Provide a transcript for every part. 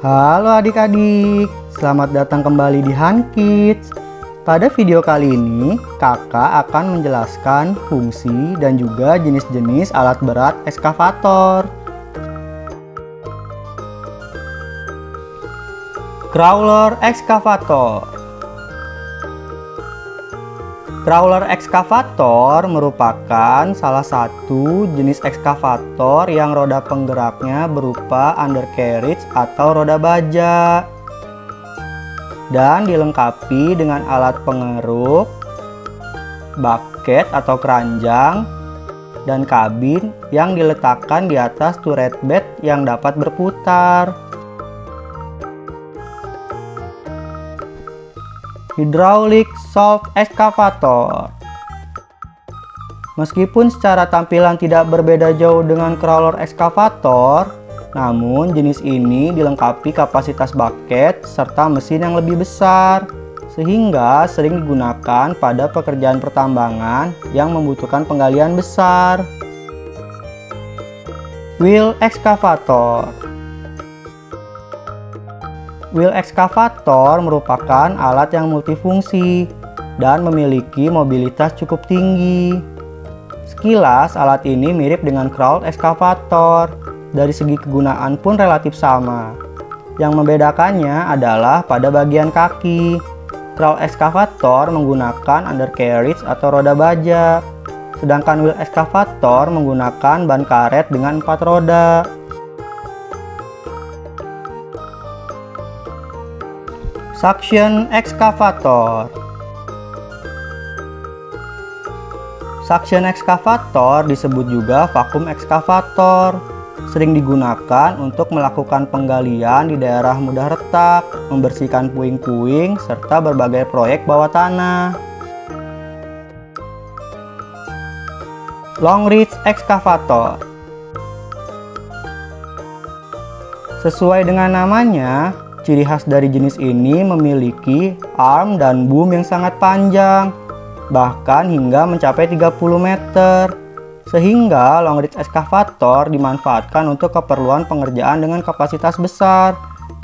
Halo adik-adik, selamat datang kembali di Han Kids. Pada video kali ini, kakak akan menjelaskan fungsi dan juga jenis-jenis alat berat ekskavator. Crawler ekskavator. Crawler ekskavator merupakan salah satu jenis ekskavator yang roda penggeraknya berupa undercarriage atau roda baja dan dilengkapi dengan alat pengeruk, bucket atau keranjang, dan kabin yang diletakkan di atas turret bed yang dapat berputar. Hydraulic Solve Excavator. Meskipun secara tampilan tidak berbeda jauh dengan crawler excavator, namun jenis ini dilengkapi kapasitas bucket serta mesin yang lebih besar, sehingga sering digunakan pada pekerjaan pertambangan yang membutuhkan penggalian besar. Wheel Excavator. Wheel excavator merupakan alat yang multifungsi dan memiliki mobilitas cukup tinggi. Sekilas alat ini mirip dengan crawler excavator, dari segi kegunaan pun relatif sama. Yang membedakannya adalah pada bagian kaki. Crawler excavator menggunakan undercarriage atau roda baja, sedangkan wheel excavator menggunakan ban karet dengan 4 roda. Suction excavator. Suction excavator disebut juga vacuum excavator. Sering digunakan untuk melakukan penggalian di daerah mudah retak, membersihkan puing-puing, serta berbagai proyek bawah tanah. Long reach excavator. Sesuai dengan namanya, ciri khas dari jenis ini memiliki arm dan boom yang sangat panjang, bahkan hingga mencapai 30 meter. Sehingga long reach excavator dimanfaatkan untuk keperluan pengerjaan dengan kapasitas besar,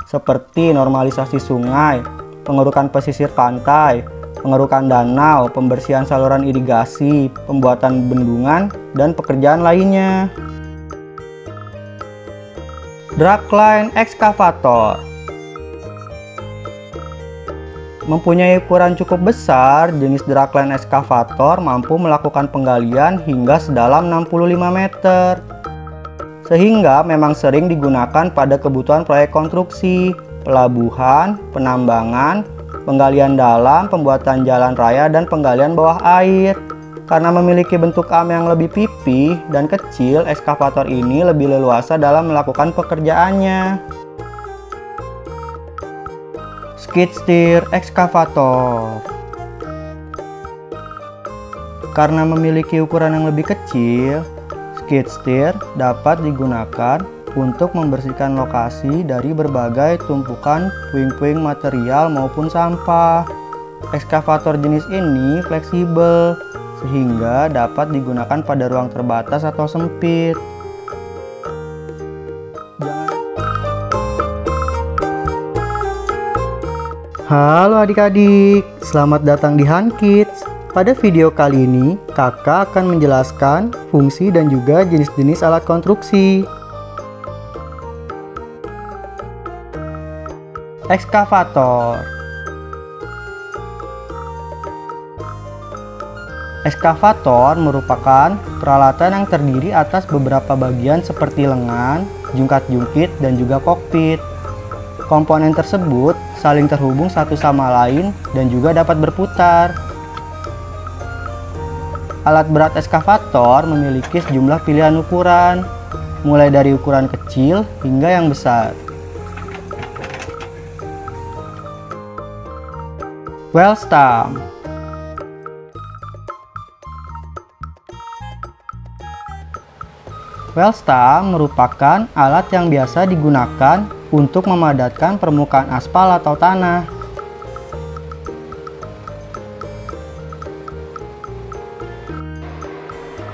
seperti normalisasi sungai, pengerukan pesisir pantai, pengerukan danau, pembersihan saluran irigasi, pembuatan bendungan, dan pekerjaan lainnya. Dragline excavator. Mempunyai ukuran cukup besar, jenis dragline excavator mampu melakukan penggalian hingga sedalam 65 meter. Sehingga memang sering digunakan pada kebutuhan proyek konstruksi, pelabuhan, penambangan, penggalian dalam, pembuatan jalan raya, dan penggalian bawah air. Karena memiliki bentuk arm yang lebih pipih dan kecil, ekskavator ini lebih leluasa dalam melakukan pekerjaannya. Skid steer excavator. Karena memiliki ukuran yang lebih kecil, skid steer dapat digunakan untuk membersihkan lokasi dari berbagai tumpukan puing-puing material maupun sampah. Ekskavator jenis ini fleksibel, sehingga dapat digunakan pada ruang terbatas atau sempit. Halo adik-adik, selamat datang di Han Kids. Pada video kali ini, kakak akan menjelaskan fungsi dan juga jenis-jenis alat konstruksi. Ekskavator. Ekskavator merupakan peralatan yang terdiri atas beberapa bagian seperti lengan, jungkat-jungkit, dan juga kokpit. Komponen tersebut saling terhubung satu sama lain dan juga dapat berputar. Alat berat ekskavator memiliki sejumlah pilihan ukuran, mulai dari ukuran kecil hingga yang besar. Well stump. Well stump merupakan alat yang biasa digunakan untuk memadatkan permukaan aspal atau tanah.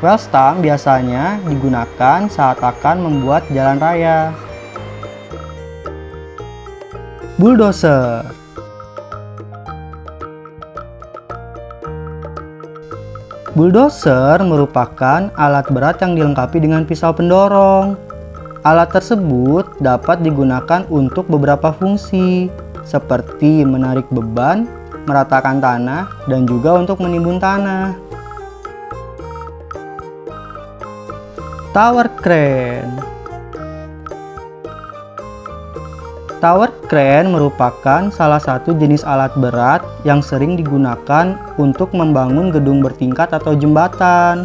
Well stump biasanya digunakan saat akan membuat jalan raya. Bulldozer. Bulldozer merupakan alat berat yang dilengkapi dengan pisau pendorong. Alat tersebut dapat digunakan untuk beberapa fungsi, seperti menarik beban, meratakan tanah, dan juga untuk menimbun tanah. Tower crane. Tower crane merupakan salah satu jenis alat berat yang sering digunakan untuk membangun gedung bertingkat atau jembatan.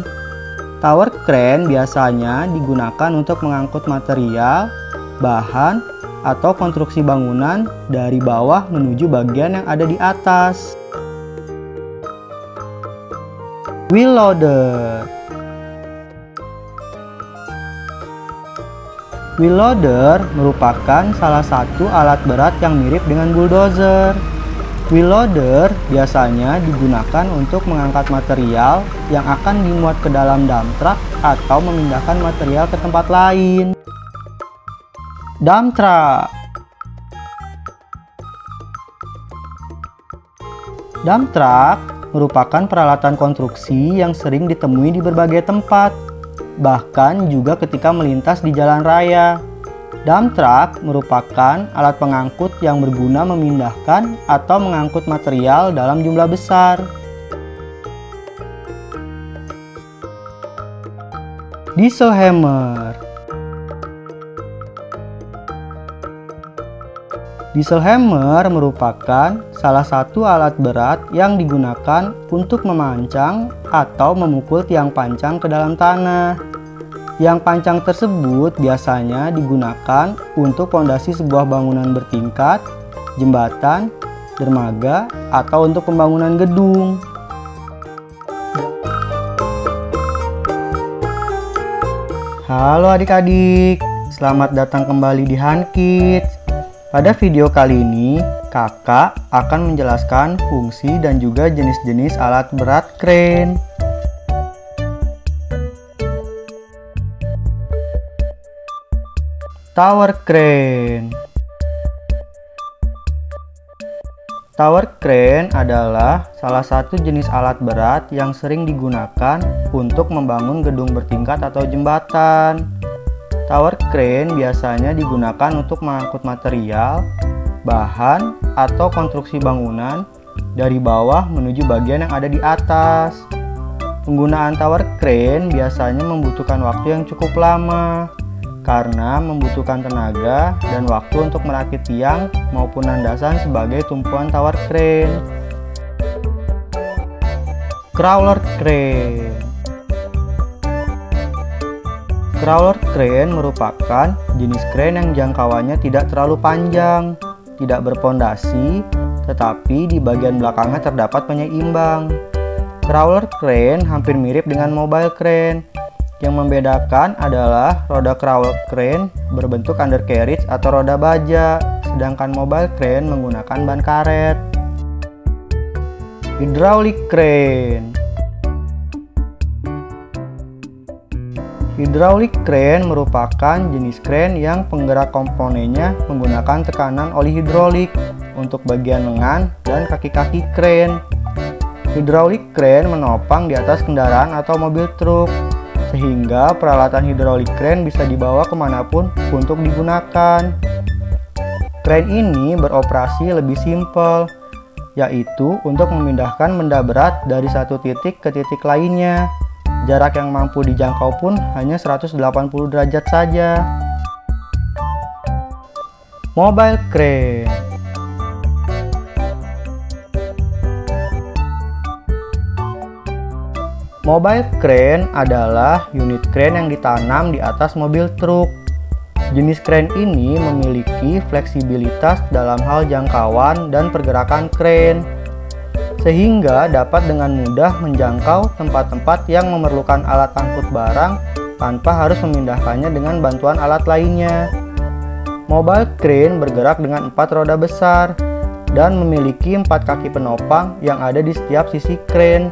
Tower crane biasanya digunakan untuk mengangkut material, bahan, atau konstruksi bangunan dari bawah menuju bagian yang ada di atas. Wheel loader. Wheel loader merupakan salah satu alat berat yang mirip dengan bulldozer. Wheel loader biasanya digunakan untuk mengangkat material yang akan dimuat ke dalam dump truck atau memindahkan material ke tempat lain. Dump truck. Dump truck merupakan peralatan konstruksi yang sering ditemui di berbagai tempat, bahkan juga ketika melintas di jalan raya. Dump truck merupakan alat pengangkut yang berguna memindahkan atau mengangkut material dalam jumlah besar. Diesel hammer. Diesel hammer merupakan salah satu alat berat yang digunakan untuk memancang atau memukul tiang pancang ke dalam tanah. Tiang pancang tersebut biasanya digunakan untuk fondasi sebuah bangunan bertingkat, jembatan, dermaga, atau untuk pembangunan gedung. Halo adik-adik, selamat datang kembali di Hankids. Pada video kali ini, kakak akan menjelaskan fungsi dan juga jenis-jenis alat berat crane. Tower crane. Tower crane adalah salah satu jenis alat berat yang sering digunakan untuk membangun gedung bertingkat atau jembatan. Tower crane biasanya digunakan untuk mengangkut material, bahan, atau konstruksi bangunan dari bawah menuju bagian yang ada di atas. Penggunaan tower crane biasanya membutuhkan waktu yang cukup lama karena membutuhkan tenaga dan waktu untuk merakit tiang maupun landasan sebagai tumpuan tower crane. Crawler crane. Crawler crane merupakan jenis crane yang jangkauannya tidak terlalu panjang, tidak berpondasi, tetapi di bagian belakangnya terdapat penyeimbang. Crawler crane hampir mirip dengan mobile crane. Yang membedakan adalah roda crawler crane berbentuk undercarriage atau roda baja, sedangkan mobile crane menggunakan ban karet. Hydraulic crane. Hydraulic crane merupakan jenis crane yang penggerak komponennya menggunakan tekanan oli hidrolik untuk bagian lengan dan kaki-kaki crane. Hydraulic crane menopang di atas kendaraan atau mobil truk, sehingga peralatan hydraulic crane bisa dibawa kemanapun untuk digunakan. Crane ini beroperasi lebih simpel, yaitu untuk memindahkan benda berat dari satu titik ke titik lainnya. Jarak yang mampu dijangkau pun hanya 180 derajat saja. Mobile crane. Mobile crane adalah unit crane yang ditanam di atas mobil truk. Jenis crane ini memiliki fleksibilitas dalam hal jangkauan dan pergerakan crane, sehingga dapat dengan mudah menjangkau tempat-tempat yang memerlukan alat angkut barang tanpa harus memindahkannya dengan bantuan alat lainnya. Mobile crane bergerak dengan 4 roda besar dan memiliki 4 kaki penopang yang ada di setiap sisi crane,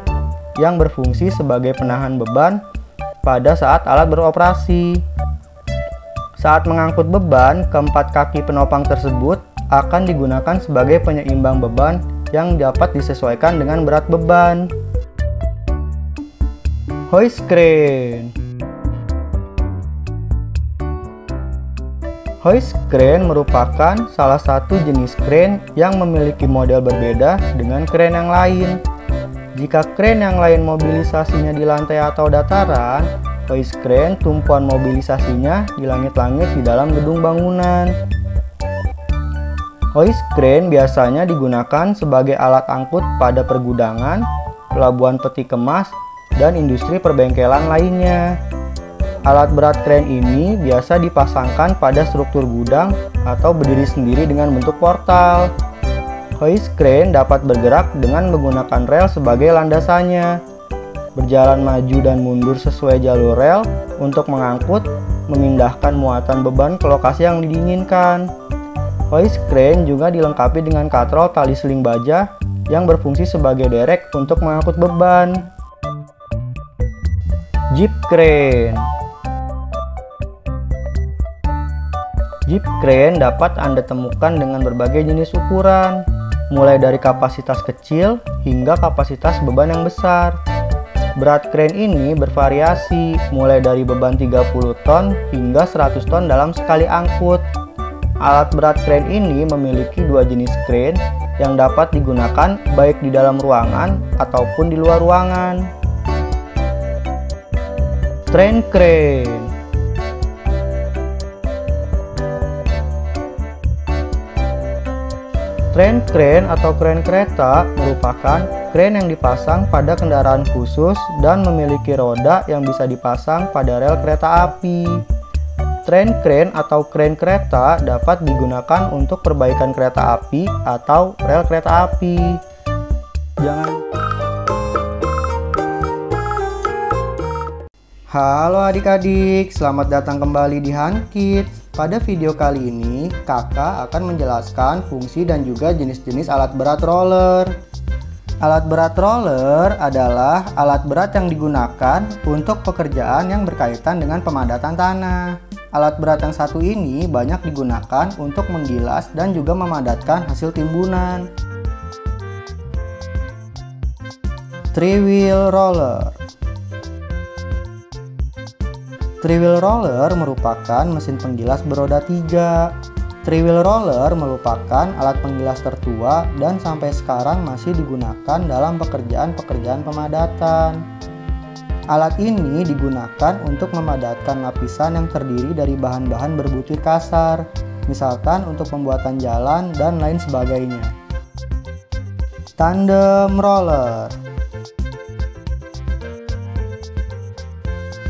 yang berfungsi sebagai penahan beban pada saat alat beroperasi. Saat mengangkut beban, keempat kaki penopang tersebut akan digunakan sebagai penyeimbang beban yang dapat disesuaikan dengan berat beban. Hoist crane. Hoist crane merupakan salah satu jenis crane yang memiliki model berbeda dengan crane yang lain. Jika crane yang lain mobilisasinya di lantai atau dataran, hoist crane tumpuan mobilisasinya di langit-langit di dalam gedung bangunan. Hoist crane biasanya digunakan sebagai alat angkut pada pergudangan, pelabuhan peti kemas, dan industri perbengkelan lainnya. Alat berat crane ini biasa dipasangkan pada struktur gudang atau berdiri sendiri dengan bentuk portal. Hoist crane dapat bergerak dengan menggunakan rel sebagai landasannya, berjalan maju dan mundur sesuai jalur rel untuk mengangkut, memindahkan muatan beban ke lokasi yang diinginkan. Hoist crane juga dilengkapi dengan katrol tali seling baja yang berfungsi sebagai derek untuk mengangkut beban. Jeep crane. Jeep crane dapat Anda temukan dengan berbagai jenis ukuran, mulai dari kapasitas kecil hingga kapasitas beban yang besar. Berat crane ini bervariasi, mulai dari beban 30 ton hingga 100 ton dalam sekali angkut. Alat berat crane ini memiliki dua jenis crane yang dapat digunakan baik di dalam ruangan ataupun di luar ruangan. Train crane. Train crane atau crane kereta merupakan crane yang dipasang pada kendaraan khusus dan memiliki roda yang bisa dipasang pada rel kereta api. Train crane atau crane kereta dapat digunakan untuk perbaikan kereta api atau rel kereta api. Halo adik-adik, selamat datang kembali di Hankids. Pada video kali ini, kakak akan menjelaskan fungsi dan juga jenis-jenis alat berat roller. Alat berat roller adalah alat berat yang digunakan untuk pekerjaan yang berkaitan dengan pemadatan tanah. Alat berat yang satu ini banyak digunakan untuk menggilas dan juga memadatkan hasil timbunan. Three-wheel roller. Three-wheel roller merupakan mesin penggilas beroda 3. Three-wheel roller merupakan alat penggilas tertua dan sampai sekarang masih digunakan dalam pekerjaan-pekerjaan pemadatan. Alat ini digunakan untuk memadatkan lapisan yang terdiri dari bahan-bahan berbutir kasar, misalkan untuk pembuatan jalan dan lain sebagainya. Tandem roller.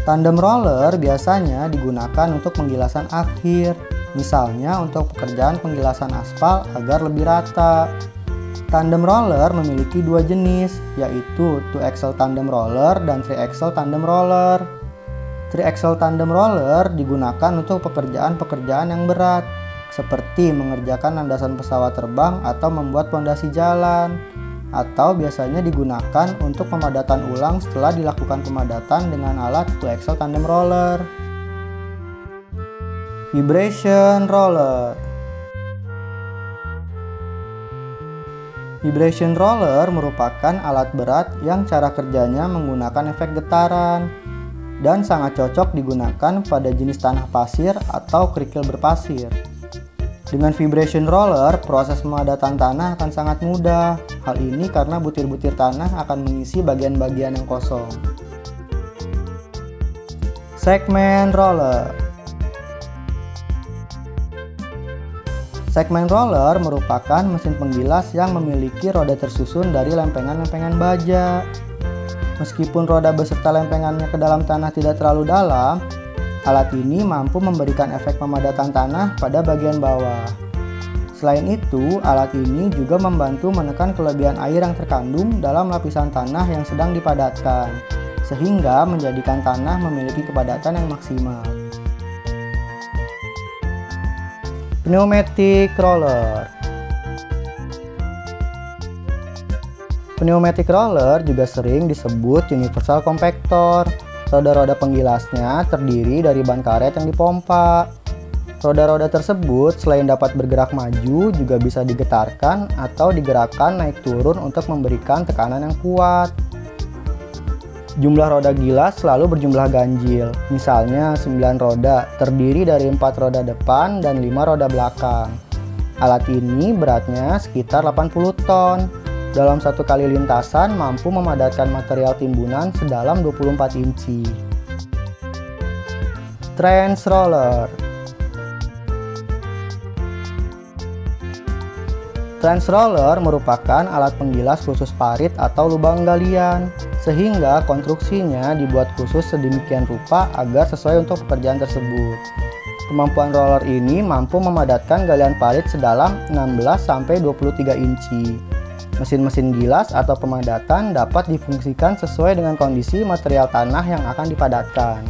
Tandem roller biasanya digunakan untuk penggilasan akhir, misalnya untuk pekerjaan penggilasan aspal agar lebih rata. Tandem roller memiliki dua jenis, yaitu 2-axle tandem roller dan 3-axle tandem roller. 3-axle tandem roller digunakan untuk pekerjaan-pekerjaan yang berat, seperti mengerjakan landasan pesawat terbang atau membuat pondasi jalan, atau biasanya digunakan untuk pemadatan ulang setelah dilakukan pemadatan dengan alat 2-axle tandem roller. Vibration roller. Vibration roller merupakan alat berat yang cara kerjanya menggunakan efek getaran dan sangat cocok digunakan pada jenis tanah pasir atau kerikil berpasir. Dengan vibration roller, proses pemadatan tanah akan sangat mudah. Hal ini karena butir-butir tanah akan mengisi bagian-bagian yang kosong. Segmen roller. Segmen roller merupakan mesin penggilas yang memiliki roda tersusun dari lempengan-lempengan baja. Meskipun roda beserta lempengannya ke dalam tanah tidak terlalu dalam, alat ini mampu memberikan efek pemadatan tanah pada bagian bawah. Selain itu, alat ini juga membantu menekan kelebihan air yang terkandung dalam lapisan tanah yang sedang dipadatkan, sehingga menjadikan tanah memiliki kepadatan yang maksimal. Pneumatic roller. Pneumatic roller juga sering disebut universal compactor. Roda-roda penggilasnya terdiri dari ban karet yang dipompa. Roda-roda tersebut selain dapat bergerak maju juga bisa digetarkan atau digerakkan naik turun untuk memberikan tekanan yang kuat. Jumlah roda gilas selalu berjumlah ganjil, misalnya 9 roda terdiri dari 4 roda depan dan 5 roda belakang. Alat ini beratnya sekitar 80 ton. Dalam satu kali lintasan mampu memadatkan material timbunan sedalam 24 inci. Trench roller. Trench roller merupakan alat penggilas khusus parit atau lubang galian, sehingga konstruksinya dibuat khusus sedemikian rupa agar sesuai untuk pekerjaan tersebut. Kemampuan roller ini mampu memadatkan galian parit sedalam 16-23 inci. Mesin-mesin gilas atau pemadatan dapat difungsikan sesuai dengan kondisi material tanah yang akan dipadatkan.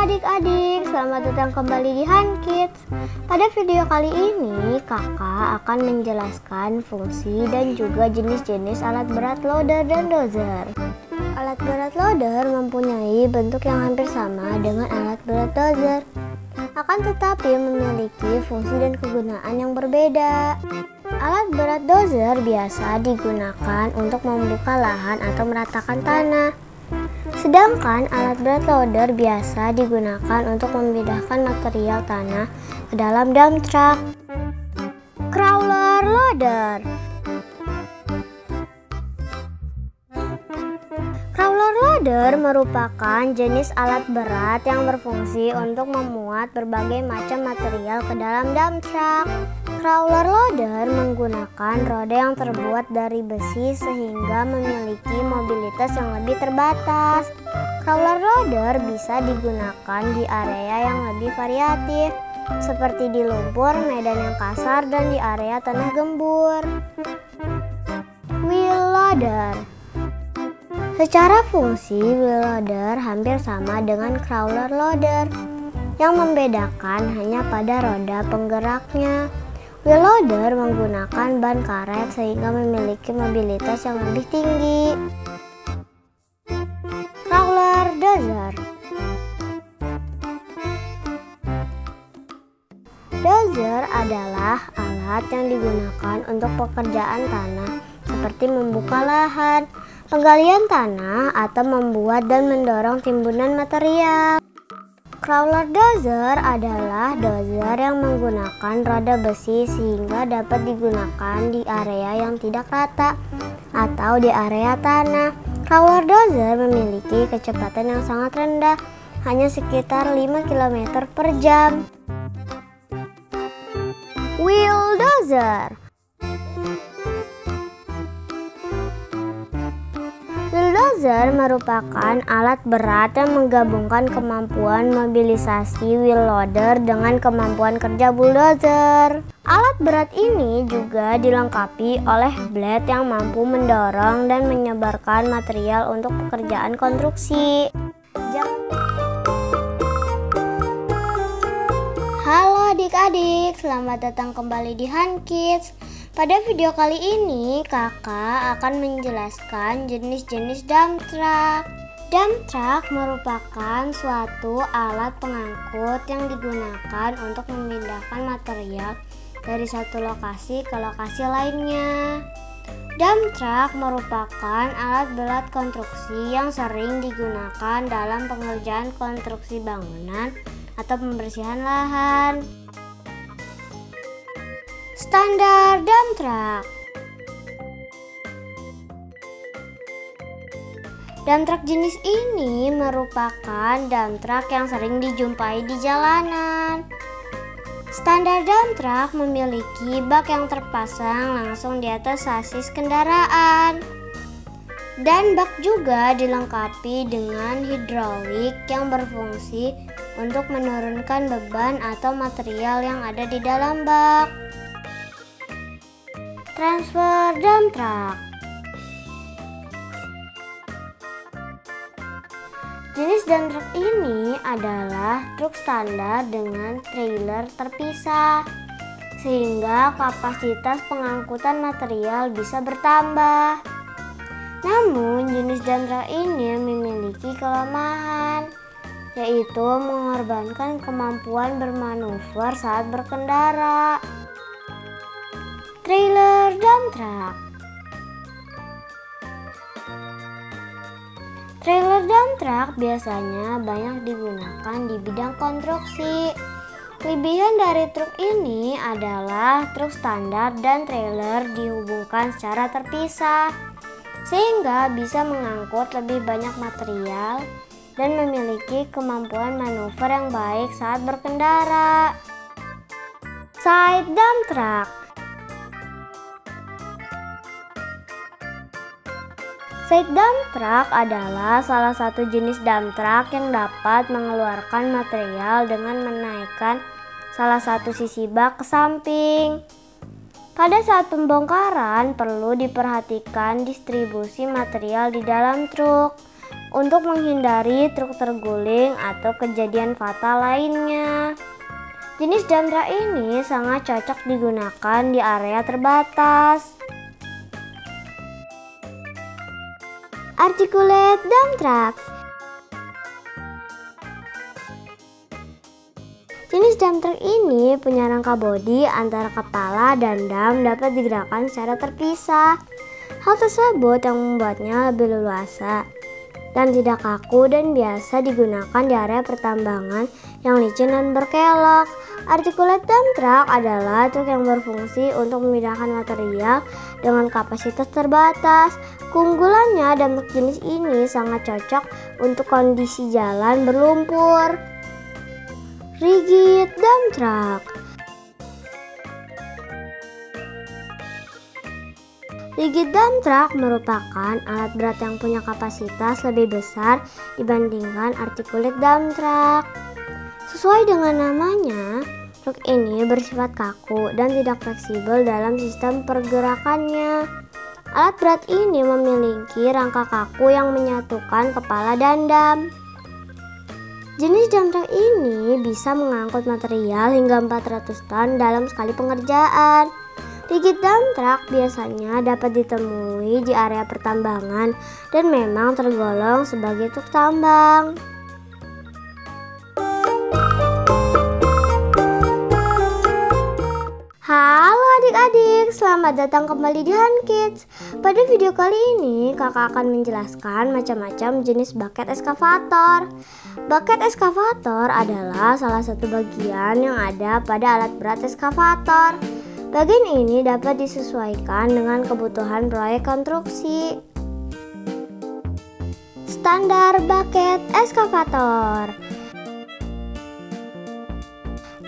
Adik-adik, selamat datang kembali di Han Kids. Pada video kali ini, kakak akan menjelaskan fungsi dan juga jenis-jenis alat berat loader dan dozer. Alat berat loader mempunyai bentuk yang hampir sama dengan alat berat dozer, akan tetapi memiliki fungsi dan kegunaan yang berbeda. Alat berat dozer biasa digunakan untuk membuka lahan atau meratakan tanah. Sedangkan alat berat loader biasa digunakan untuk memindahkan material tanah ke dalam dump truck. Crawler loader. Crawler loader merupakan jenis alat berat yang berfungsi untuk memuat berbagai macam material ke dalam dump truck. Crawler loader menggunakan roda yang terbuat dari besi sehingga memiliki mobilitas yang lebih terbatas. Crawler loader bisa digunakan di area yang lebih variatif, seperti di lumpur, medan yang kasar, dan di area tanah gembur. Wheel loader. Secara fungsi, wheel loader hampir sama dengan crawler loader. Yang membedakan hanya pada roda penggeraknya. Wheel loader menggunakan ban karet sehingga memiliki mobilitas yang lebih tinggi. Crawler dozer. Dozer adalah alat yang digunakan untuk pekerjaan tanah seperti membuka lahan, penggalian tanah, atau membuat dan mendorong timbunan material. Crawler dozer adalah dozer yang menggunakan roda besi sehingga dapat digunakan di area yang tidak rata atau di area tanah. Crawler dozer memiliki kecepatan yang sangat rendah, hanya sekitar 5 km per jam. Wheel dozer. Bulldozer merupakan alat berat yang menggabungkan kemampuan mobilisasi wheel loader dengan kemampuan kerja bulldozer. Alat berat ini juga dilengkapi oleh blade yang mampu mendorong dan menyebarkan material untuk pekerjaan konstruksi. Halo adik-adik, selamat datang kembali di Han Kids. Pada video kali ini, kakak akan menjelaskan jenis-jenis dump truck. Dump truck merupakan suatu alat pengangkut yang digunakan untuk memindahkan material dari satu lokasi ke lokasi lainnya. Dump truck merupakan alat berat konstruksi yang sering digunakan dalam pengerjaan konstruksi bangunan atau pembersihan lahan. Standar dump truck. Dump truck jenis ini merupakan dump truck yang sering dijumpai di jalanan. Standar dump truck memiliki bak yang terpasang langsung di atas sasis kendaraan. Dan bak juga dilengkapi dengan hidrolik yang berfungsi untuk menurunkan beban atau material yang ada di dalam bak. Transfer dump truck. Jenis dump truck ini adalah truk standar dengan trailer terpisah, sehingga kapasitas pengangkutan material bisa bertambah. Namun jenis dump truck ini memiliki kelemahan, yaitu mengorbankan kemampuan bermanuver saat berkendara. Trailer dump truck. Trailer dump truck biasanya banyak digunakan di bidang konstruksi. Kelebihan dari truk ini adalah truk standar dan trailer dihubungkan secara terpisah, sehingga bisa mengangkut lebih banyak material dan memiliki kemampuan manuver yang baik saat berkendara. Side dump truck. Side dump truck adalah salah satu jenis dump truck yang dapat mengeluarkan material dengan menaikkan salah satu sisi bak ke samping. Pada saat pembongkaran, perlu diperhatikan distribusi material di dalam truk untuk menghindari truk terguling atau kejadian fatal lainnya. Jenis dump truck ini sangat cocok digunakan di area terbatas. Articulate dump truck. Jenis dump truck ini punya rangka bodi antara kepala dan dam dapat digerakkan secara terpisah. Hal tersebut yang membuatnya lebih leluasa dan tidak kaku dan biasa digunakan di area pertambangan yang licin dan berkelok. Articulate dump truck adalah truk yang berfungsi untuk memindahkan material dengan kapasitas terbatas. Keunggulannya, dump truck jenis ini sangat cocok untuk kondisi jalan berlumpur. Rigid dump truck. Rigid dump truck merupakan alat berat yang punya kapasitas lebih besar dibandingkan articulate dump truck. Sesuai dengan namanya, truk ini bersifat kaku dan tidak fleksibel dalam sistem pergerakannya. Alat berat ini memiliki rangka kaku yang menyatukan kepala dan dam. Jenis dump truck ini bisa mengangkut material hingga 400 ton dalam sekali pengerjaan. Rigid dump truck biasanya dapat ditemui di area pertambangan dan memang tergolong sebagai truk tambang. Halo adik-adik, selamat datang kembali di Hankids. Pada video kali ini kakak akan menjelaskan macam-macam jenis bucket eskavator. Bucket eskavator adalah salah satu bagian yang ada pada alat berat eskavator. Bagian ini dapat disesuaikan dengan kebutuhan proyek konstruksi. Standar bucket eskavator.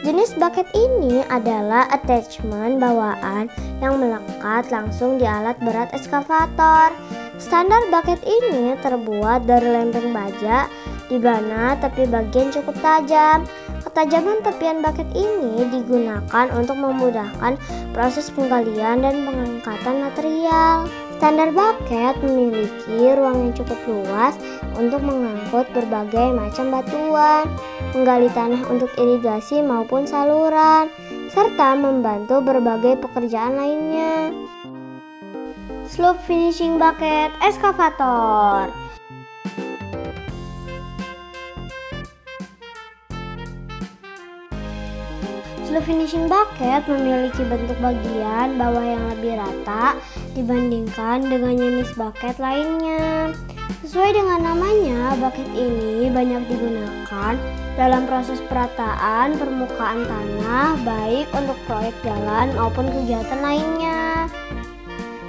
Jenis bucket ini adalah attachment bawaan yang melekat langsung di alat berat eskavator. Standar bucket ini terbuat dari lempeng baja di mana tepi bagian cukup tajam. Ketajaman tepian bucket ini digunakan untuk memudahkan proses penggalian dan pengangkatan material. Standar bucket memiliki ruang yang cukup luas untuk mengangkut berbagai macam batuan, menggali tanah untuk irigasi maupun saluran, serta membantu berbagai pekerjaan lainnya. Slope finishing bucket eskavator. Slope finishing bucket memiliki bentuk bagian bawah yang lebih rata dibandingkan dengan jenis bucket lainnya. Sesuai dengan namanya, bucket ini banyak digunakan dalam proses perataan permukaan tanah, baik untuk proyek jalan maupun kegiatan lainnya.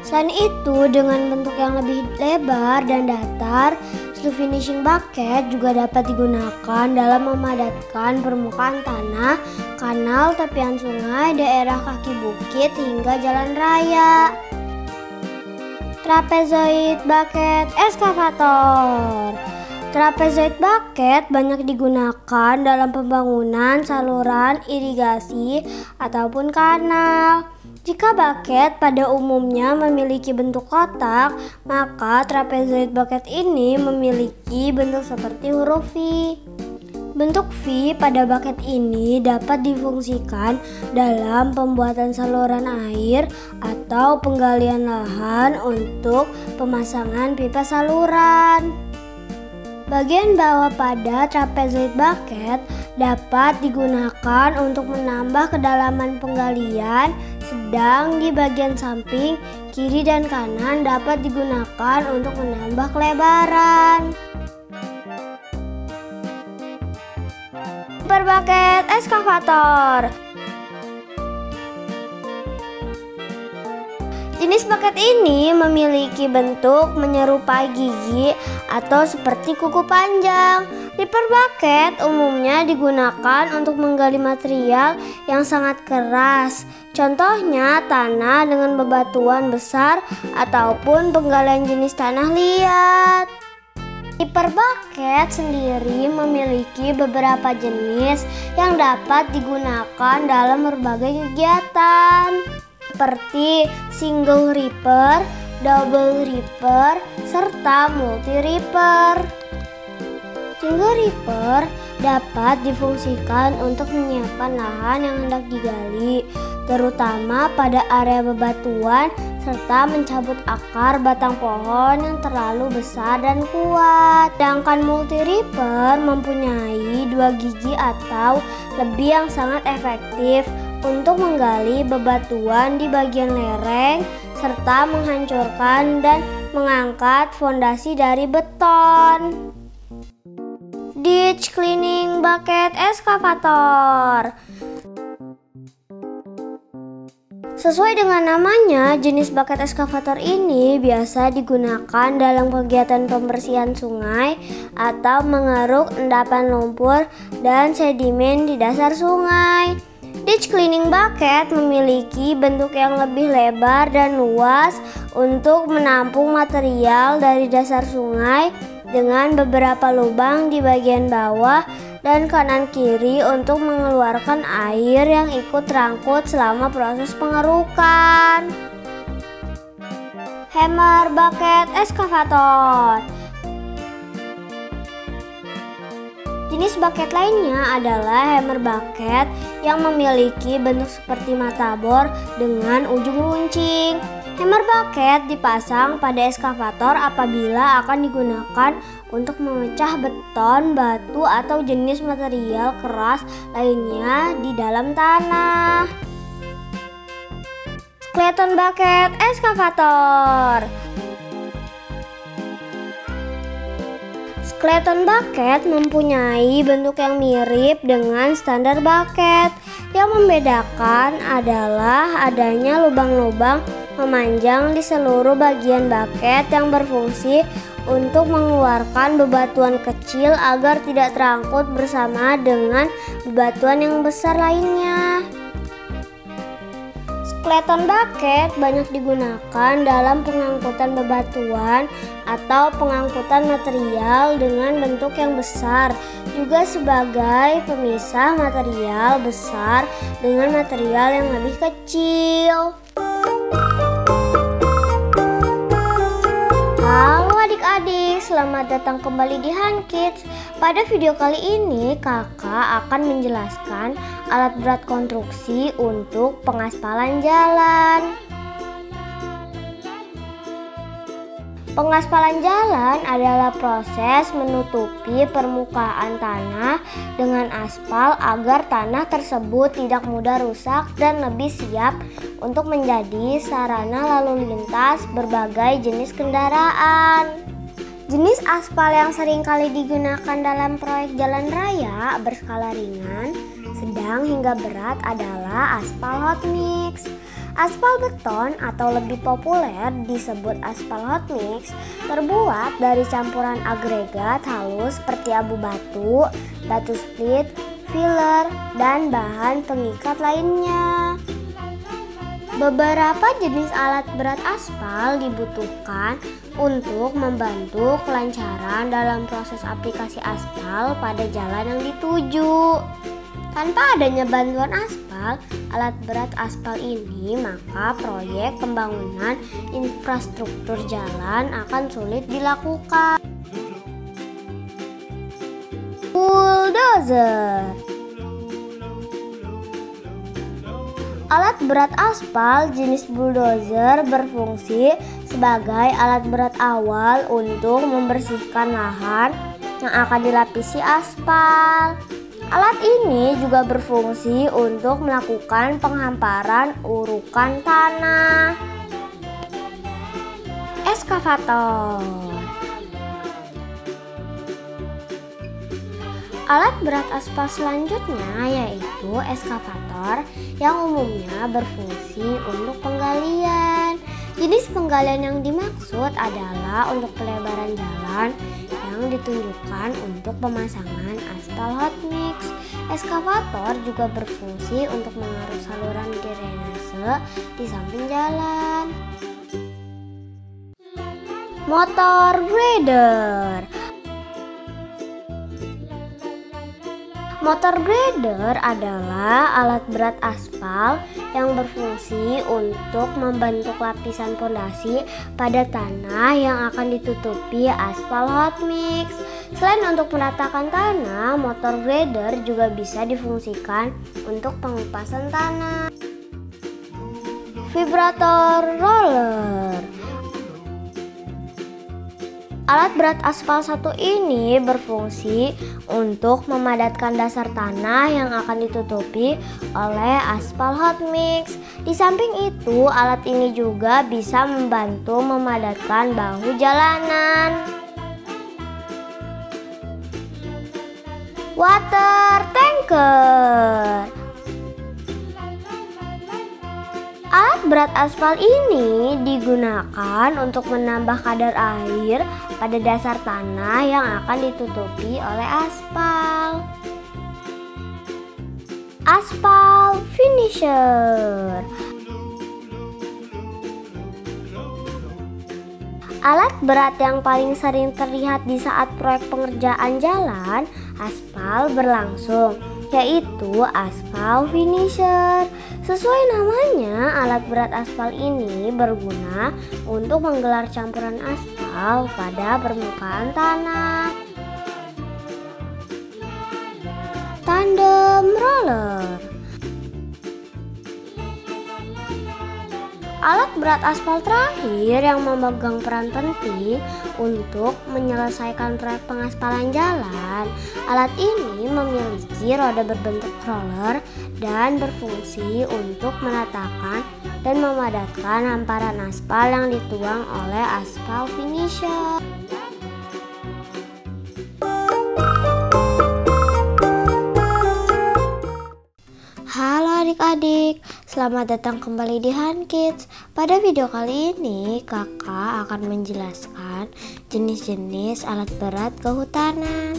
Selain itu, dengan bentuk yang lebih lebar dan datar, slope finishing bucket juga dapat digunakan dalam memadatkan permukaan tanah, kanal, tepian sungai, daerah kaki bukit, hingga jalan raya. Trapezoid bucket eskavator. Trapezoid bucket banyak digunakan dalam pembangunan saluran irigasi ataupun kanal. Jika bucket pada umumnya memiliki bentuk kotak, maka trapezoid bucket ini memiliki bentuk seperti huruf V. Bentuk V pada bucket ini dapat difungsikan dalam pembuatan saluran air atau penggalian lahan untuk pemasangan pipa saluran. Bagian bawah pada trapezoid bucket dapat digunakan untuk menambah kedalaman penggalian, sedang di bagian samping, kiri dan kanan dapat digunakan untuk menambah kelebaran. Super bucket eskavator. Jenis bucket ini memiliki bentuk menyerupai gigi atau seperti kuku panjang. Ripper bucket umumnya digunakan untuk menggali material yang sangat keras. Contohnya tanah dengan bebatuan besar ataupun penggalian jenis tanah liat. Ripper bucket sendiri memiliki beberapa jenis yang dapat digunakan dalam berbagai kegiatan, seperti single ripper, double ripper, serta multi ripper. Single ripper dapat difungsikan untuk menyiapkan lahan yang hendak digali, terutama pada area bebatuan, serta mencabut akar batang pohon yang terlalu besar dan kuat. Sedangkan multi ripper mempunyai 2 gigi atau lebih yang sangat efektif untuk menggali bebatuan di bagian lereng serta menghancurkan dan mengangkat fondasi dari beton. Ditch cleaning bucket eskavator. Sesuai dengan namanya, jenis bucket eskavator ini biasa digunakan dalam kegiatan pembersihan sungai atau mengeruk endapan lumpur dan sedimen di dasar sungai. Ditch cleaning bucket memiliki bentuk yang lebih lebar dan luas untuk menampung material dari dasar sungai dengan beberapa lubang di bagian bawah dan kanan kiri untuk mengeluarkan air yang ikut terangkut selama proses pengerukan. Hammer bucket eskavator. Jenis bucket lainnya adalah hammer bucket yang memiliki bentuk seperti mata bor dengan ujung runcing. Hammer bucket dipasang pada eskavator apabila akan digunakan untuk memecah beton, batu, atau jenis material keras lainnya di dalam tanah. Skeleton bucket eskavator. Skeleton bucket mempunyai bentuk yang mirip dengan standar bucket. Yang membedakan adalah adanya lubang-lubang memanjang di seluruh bagian bucket yang berfungsi untuk mengeluarkan bebatuan kecil agar tidak terangkut bersama dengan bebatuan yang besar lainnya. Skeleton bucket banyak digunakan dalam pengangkutan bebatuan atau pengangkutan material dengan bentuk yang besar, juga sebagai pemisah material besar dengan material yang lebih kecil. Halo adik-adik, selamat datang kembali di Han Kids. Pada video kali ini kakak akan menjelaskan alat berat konstruksi untuk pengaspalan jalan. Pengaspalan jalan adalah proses menutupi permukaan tanah dengan aspal agar tanah tersebut tidak mudah rusak dan lebih siap untuk menjadi sarana lalu lintas berbagai jenis kendaraan. Jenis aspal yang sering kali digunakan dalam proyek jalan raya berskala ringan, sedang hingga berat adalah aspal hot mix. Aspal beton atau lebih populer disebut aspal hot mix terbuat dari campuran agregat halus seperti abu batu, batu split, filler, dan bahan pengikat lainnya. Beberapa jenis alat berat aspal dibutuhkan untuk membantu kelancaran dalam proses aplikasi aspal pada jalan yang dituju. Tanpa adanya bantuan aspal, alat berat aspal ini, maka proyek pembangunan infrastruktur jalan akan sulit dilakukan. Bulldozer. bulldozer. Alat berat aspal jenis bulldozer berfungsi sebagai alat berat awal untuk membersihkan lahan yang akan dilapisi aspal. Alat ini juga berfungsi untuk melakukan penghamparan urukan tanah. Eskavator. Alat berat aspal selanjutnya yaitu eskavator yang umumnya berfungsi untuk penggalian. Jenis penggalian yang dimaksud adalah untuk pelebaran jalan yang ditunjukkan untuk pemasangan aspal hot mix. Eskavator juga berfungsi untuk mengarus saluran drainase di samping jalan. Motor grader. Motor grader adalah alat berat aspal yang berfungsi untuk membentuk lapisan pondasi pada tanah yang akan ditutupi aspal hot mix. Selain untuk meratakan tanah, motor grader juga bisa difungsikan untuk pengupasan tanah. Vibrator roller. Alat berat aspal satu ini berfungsi untuk memadatkan dasar tanah yang akan ditutupi oleh aspal hot mix. Di samping itu, alat ini juga bisa membantu memadatkan bahu jalanan. Water tanker. Alat berat aspal ini digunakan untuk menambah kadar air pada dasar tanah yang akan ditutupi oleh aspal. Aspal finisher. Alat berat yang paling sering terlihat di saat proyek pengerjaan jalan aspal berlangsung, yaitu aspal finisher. Sesuai namanya, alat berat aspal ini berguna untuk menggelar campuran aspal pada permukaan tanah. Tandem roller. Alat berat aspal terakhir yang memegang peran penting untuk menyelesaikan proyek pengaspalan jalan. Alat ini memiliki roda berbentuk roller dan berfungsi untuk meratakan dan memadatkan hamparan aspal yang dituang oleh aspal finisher. Halo adik-adik, selamat datang kembali di Han Kids. Pada video kali ini, kakak akan menjelaskan jenis-jenis alat berat kehutanan.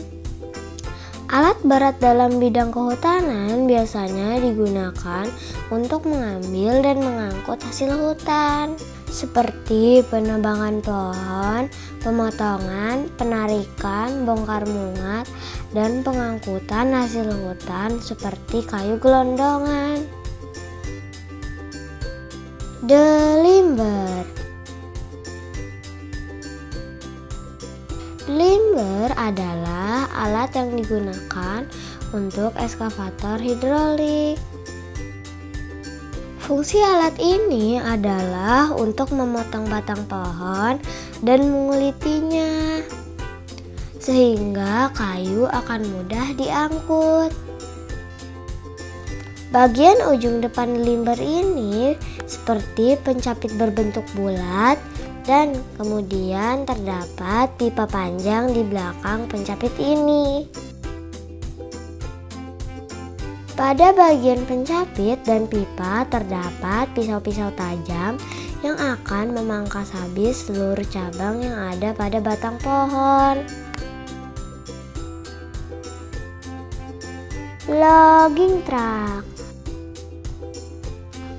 Alat berat dalam bidang kehutanan biasanya digunakan untuk mengambil dan mengangkut hasil hutan, seperti penebangan pohon, pemotongan, penarikan, bongkar muat, dan pengangkutan hasil hutan seperti kayu gelondongan. Delimber. Delimber adalah alat yang digunakan untuk eskavator hidrolik. Fungsi alat ini adalah untuk memotong batang pohon dan mengulitinya, sehingga kayu akan mudah diangkut. Bagian ujung depan delimber ini seperti pencapit berbentuk bulat dan kemudian terdapat pipa panjang di belakang pencapit ini. Pada bagian pencapit dan pipa terdapat pisau-pisau tajam yang akan memangkas habis seluruh cabang yang ada pada batang pohon. Logging truck.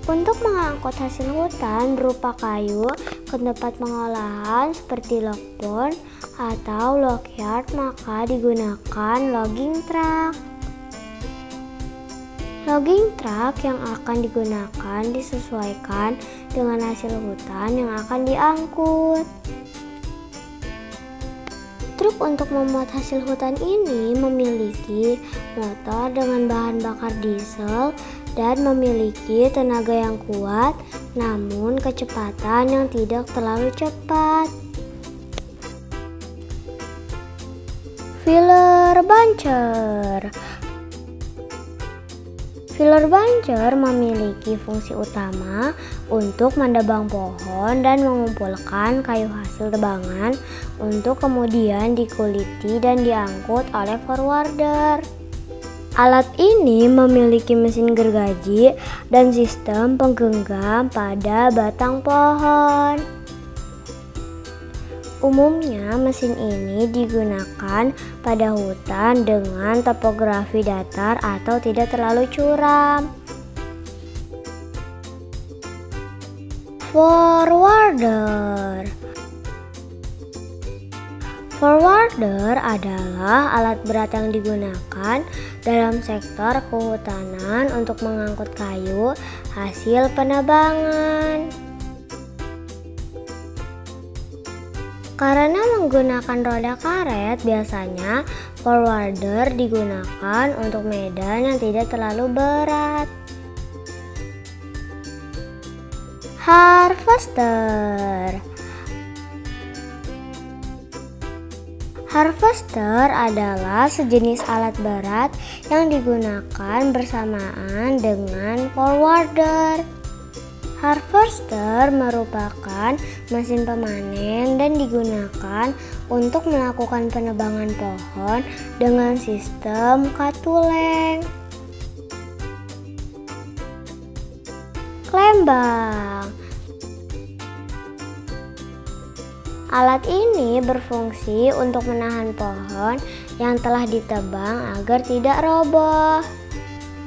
Untuk mengangkut hasil hutan berupa kayu ke tempat pengolahan seperti log barn atau log yard, maka digunakan logging truck. Logging truck yang akan digunakan disesuaikan dengan hasil hutan yang akan diangkut. Truk untuk membuat hasil hutan ini memiliki motor dengan bahan bakar diesel dan memiliki tenaga yang kuat, namun kecepatan yang tidak terlalu cepat. Filler buncher. Filler buncher memiliki fungsi utama untuk mendebang pohon dan mengumpulkan kayu hasil tebangan untuk kemudian dikuliti dan diangkut oleh forwarder. Alat ini memiliki mesin gergaji dan sistem penggenggam pada batang pohon. Umumnya mesin ini digunakan pada hutan dengan topografi datar atau tidak terlalu curam. Forwarder. Forwarder adalah alat berat yang digunakan dalam sektor kehutanan untuk mengangkut kayu hasil penebangan. Karena menggunakan roda karet, biasanya forwarder digunakan untuk medan yang tidak terlalu berat. Harvester. Harvester adalah sejenis alat berat yang digunakan bersamaan dengan forwarder. Harvester merupakan mesin pemanen dan digunakan untuk melakukan penebangan pohon dengan sistem katuleng. Klembang. Alat ini berfungsi untuk menahan pohon yang telah ditebang agar tidak roboh.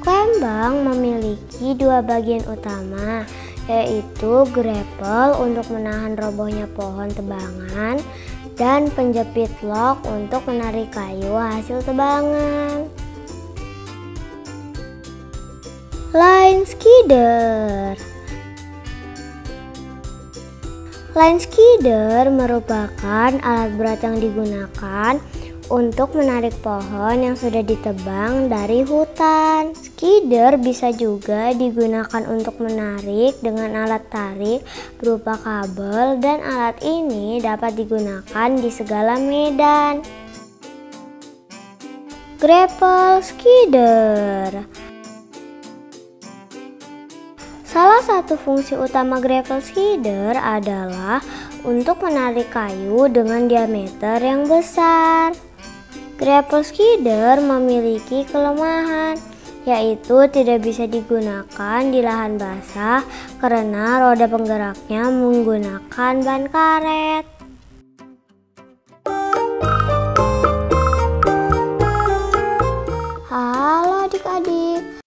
Klembang memiliki dua bagian utama, yaitu grapple untuk menahan robohnya pohon tebangan dan penjepit lock untuk menarik kayu hasil tebangan. Line skidder. Line skidder merupakan alat berat yang digunakan untuk menarik pohon yang sudah ditebang dari hutan. Skidder bisa juga digunakan untuk menarik dengan alat tarik berupa kabel, dan alat ini dapat digunakan di segala medan. Grapple skidder. Salah satu fungsi utama grapple skidder adalah untuk menarik kayu dengan diameter yang besar. Grapple skidder memiliki kelemahan, yaitu tidak bisa digunakan di lahan basah karena roda penggeraknya menggunakan ban karet. Halo adik-adik.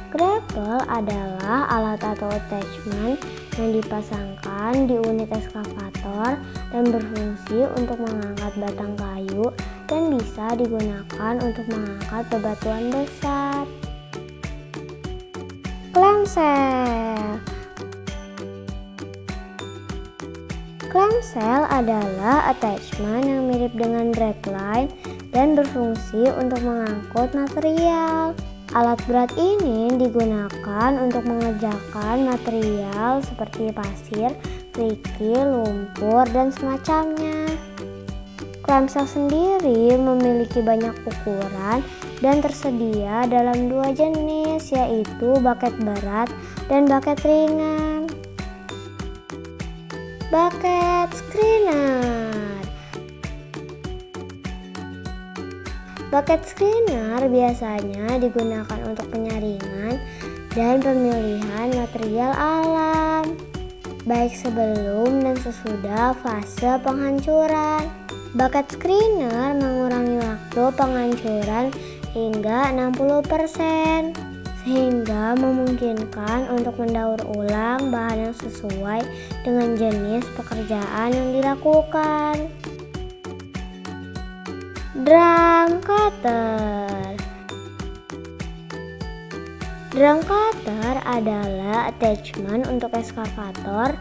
Grapple adalah alat atau attachment yang dipasangkan di unit eskavator dan berfungsi untuk mengangkat batang kayu dan bisa digunakan untuk mengangkat bebatuan besar. Clamshell. Clamshell adalah attachment yang mirip dengan dragline dan berfungsi untuk mengangkut material. Alat berat ini digunakan untuk mengerjakan material seperti pasir, kerikil, lumpur, dan semacamnya. Clamshell sendiri memiliki banyak ukuran dan tersedia dalam dua jenis, yaitu bucket berat dan bucket ringan. Bucket screener. Bucket screener biasanya digunakan untuk penyaringan dan pemilihan material alam, baik sebelum dan sesudah fase penghancuran. Bucket screener mengurangi waktu penghancuran hingga 60%, sehingga memungkinkan untuk mendaur ulang bahan yang sesuai dengan jenis pekerjaan yang dilakukan. Drum cutter. Drum cutter adalah attachment untuk eskavator